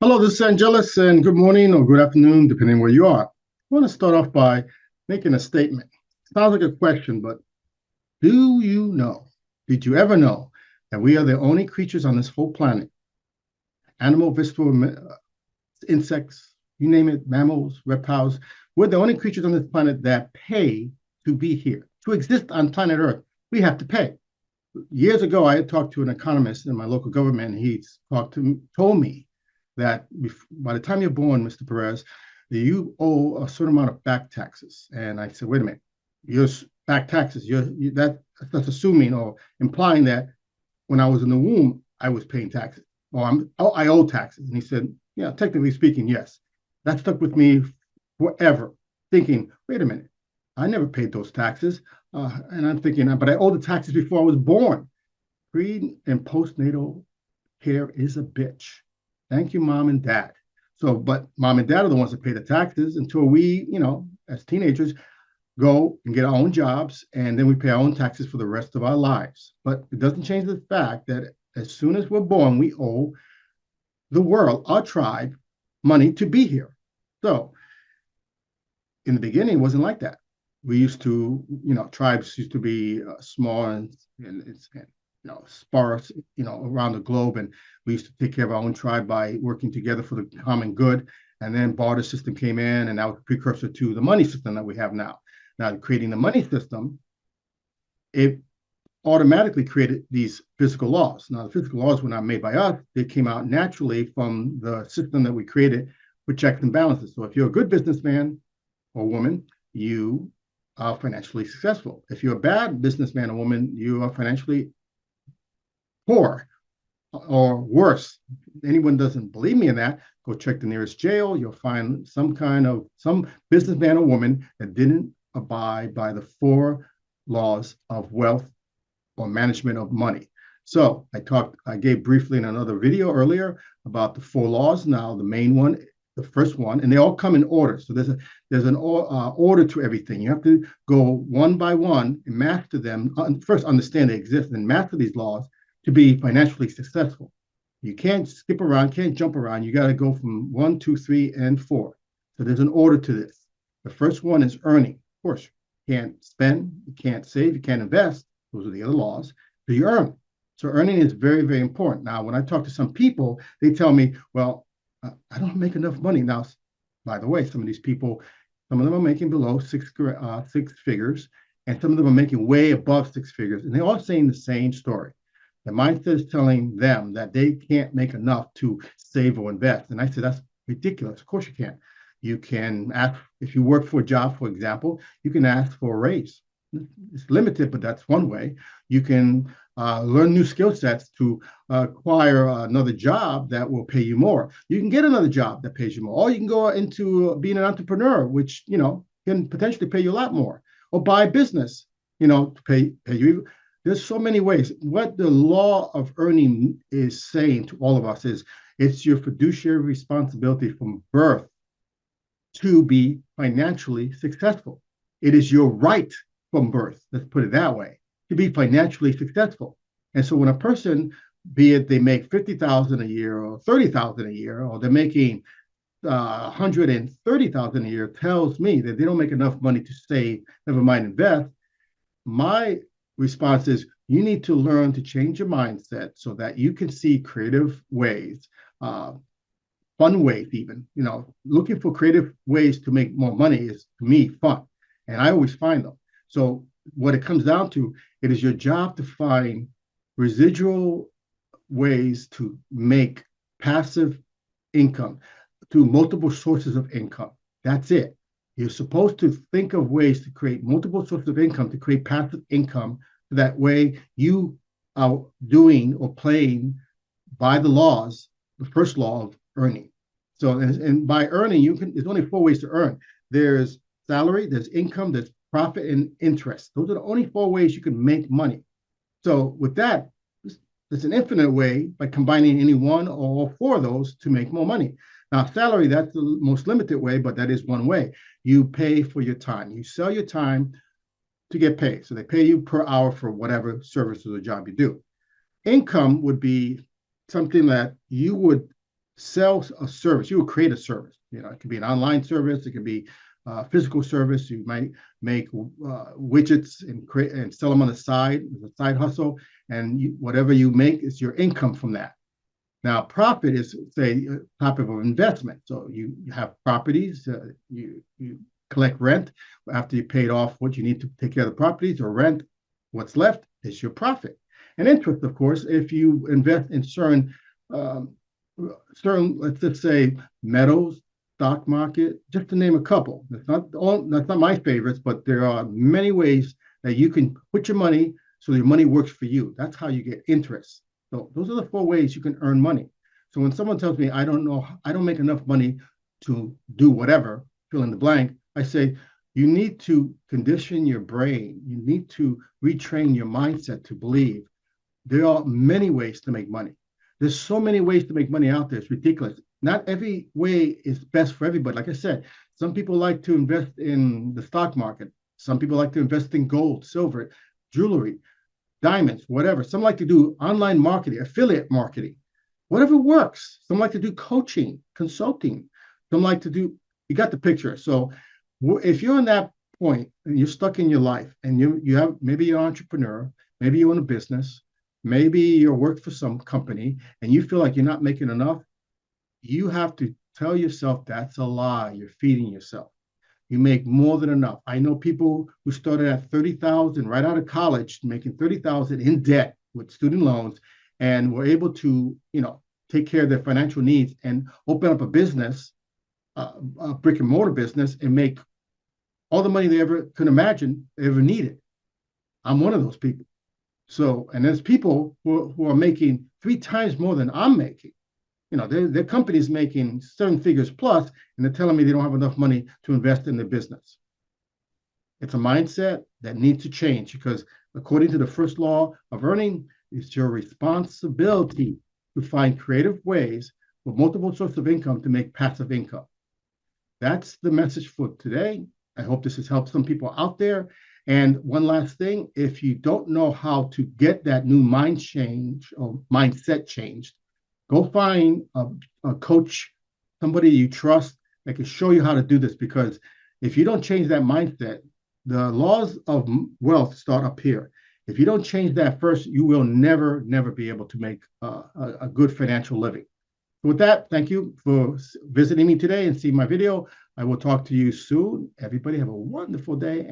Hello, this is Angelus, and good morning or good afternoon, depending where you are. I want to start off by making a statement. Sounds like a question, but do you know, did you ever know that we are the only creatures on this whole planet, animal, vegetable, insects, you name it, mammals, reptiles, we're the only creatures on this planet that pay to be here, to exist on planet Earth. We have to pay. Years ago, I had talked to an economist in my local government. And told me that by the time you're born, Mr. Perez, you owe a certain amount of back taxes. And I said, wait a minute, your back taxes, that's assuming or implying that when I was in the womb, I was paying taxes, or I owe taxes. And he said, yeah, technically speaking, yes. That stuck with me forever, thinking, wait a minute, I never paid those taxes. And I'm thinking, but I owe the taxes before I was born. Pre and postnatal care is a bitch. Thank you, mom and dad. So, but mom and dad are the ones that pay the taxes until we, as teenagers, go and get our own jobs, and then we pay our own taxes for the rest of our lives. But it doesn't change the fact that as soon as we're born, we owe the world, our tribe, money to be here. So in the beginning, it wasn't like that. We used to, tribes used to be small and sparse, around the globe, and we used to take care of our own tribe by working together for the common good. And then barter system came in, and that was a precursor to the money system that we have now. Now, creating the money system, it automatically created these physical laws. Now, the physical laws were not made by us; they came out naturally from the system that we created with checks and balances. So, if you're a good businessman or woman, you are financially successful. If you're a bad businessman or woman, you are financially poor or worse. If anyone doesn't believe me in that, go check the nearest jail. You'll find some businessman or woman that didn't abide by the four laws of wealth or management of money. So I gave briefly in another video earlier about the four laws. Now, the main one, the first one, and they all come in order. So there's an order to everything. You have to go one by one and master them. First, understand they exist and master these laws to be financially successful. You can't skip around, can't jump around. You got to go from one, two, three, and four. So there's an order to this. The first one is earning. Of course, you can't spend, you can't save, you can't invest. Those are the other laws. So you earn. So earning is very, very important. Now, when I talk to some people, they tell me, well, I don't make enough money. Now, by the way, some of these people, some of them are making below six figures, and some of them are making way above six figures. And they're all saying the same story. The mindset is telling them that they can't make enough to save or invest. And I said, that's ridiculous. Of course you can't. You can ask, if you work for a job, for example, you can ask for a raise. It's limited, but that's one way. You can learn new skill sets to acquire another job that will pay you more. You can get another job that pays you more, or you can go into being an entrepreneur, which can potentially pay you a lot more, or buy a business, to pay you. There's so many ways. What the law of earning is saying to all of us is it's your fiduciary responsibility from birth to be financially successful. It is your right from birth, let's put it that way, to be financially successful. And so when a person, be it they make 50,000 a year or 30,000 a year, or they're making 130,000 a year, tells me that they don't make enough money to save, never mind invest, my response is you need to learn to change your mindset so that you can see creative ways, fun ways, even. Looking for creative ways to make more money is, to me, fun. And I always find them. So what it comes down to, it is your job to find residual ways to make passive income, to multiple sources of income. That's it. You're supposed to think of ways to create multiple sources of income, to create passive income. That way you are doing or playing by the laws, the first law of earning. So, and by earning, there's only four ways to earn. There's salary, there's income, there's profit, and interest. Those are the only four ways you can make money. So with that, there's an infinite way by combining any one or all four of those to make more money. Now, salary, that's the most limited way, but that is one way. You pay for your time. You sell your time to get paid. So they pay you per hour for whatever service or the job you do. Income would be something that you would sell a service. You will create a service. It could be an online service. It could be a physical service. You might make widgets and create and sell them on the side as a side hustle. And whatever you make is your income from that. Now, profit is, say, a type of investment. So you have properties. You collect rent after you paid off what you need to take care of the properties or rent. What's left is your profit. And interest, of course, if you invest in um, let's just say metals, stock market, just to name a couple. That's not my favorites, but there are many ways that you can put your money so your money works for you. That's how you get interest. So those are the four ways you can earn money. So when someone tells me I don't know, I don't make enough money to do whatever, fill in the blank, I say you need to condition your brain. You need to retrain your mindset to believe there are many ways to make money. There's so many ways to make money out there. It's ridiculous. Not every way is best for everybody. Like I said, some people like to invest in the stock market. Some people like to invest in gold, silver, jewelry, diamonds, whatever. Some like to do online marketing, affiliate marketing, whatever works. Some like to do coaching, consulting. Some like to do, you got the picture. So if you're in that point and you're stuck in your life and you have, maybe you're an entrepreneur, maybe you own a business, maybe you work for some company and you feel like you're not making enough, you have to tell yourself that's a lie. You're feeding yourself. You make more than enough. I know people who started at 30,000 right out of college, making 30,000 in debt with student loans, and were able to, take care of their financial needs and open up a business, a brick and mortar business, and make all the money they ever could imagine they ever needed. I'm one of those people. So, and there's people who are making 3 times more than I'm making. Their company's making 7 figures plus, and they're telling me they don't have enough money to invest in their business. It's a mindset that needs to change because, according to the first law of earning, it's your responsibility to find creative ways with multiple sources of income to make passive income. That's the message for today. I hope this has helped some people out there. And one last thing, if you don't know how to get that new mind change or mindset changed, go find a coach, somebody you trust that can show you how to do this. Because if you don't change that mindset, the laws of wealth start up here. If you don't change that first, you will never, never be able to make a good financial living. With that, thank you for visiting me today and seeing my video. I will talk to you soon. Everybody have a wonderful day.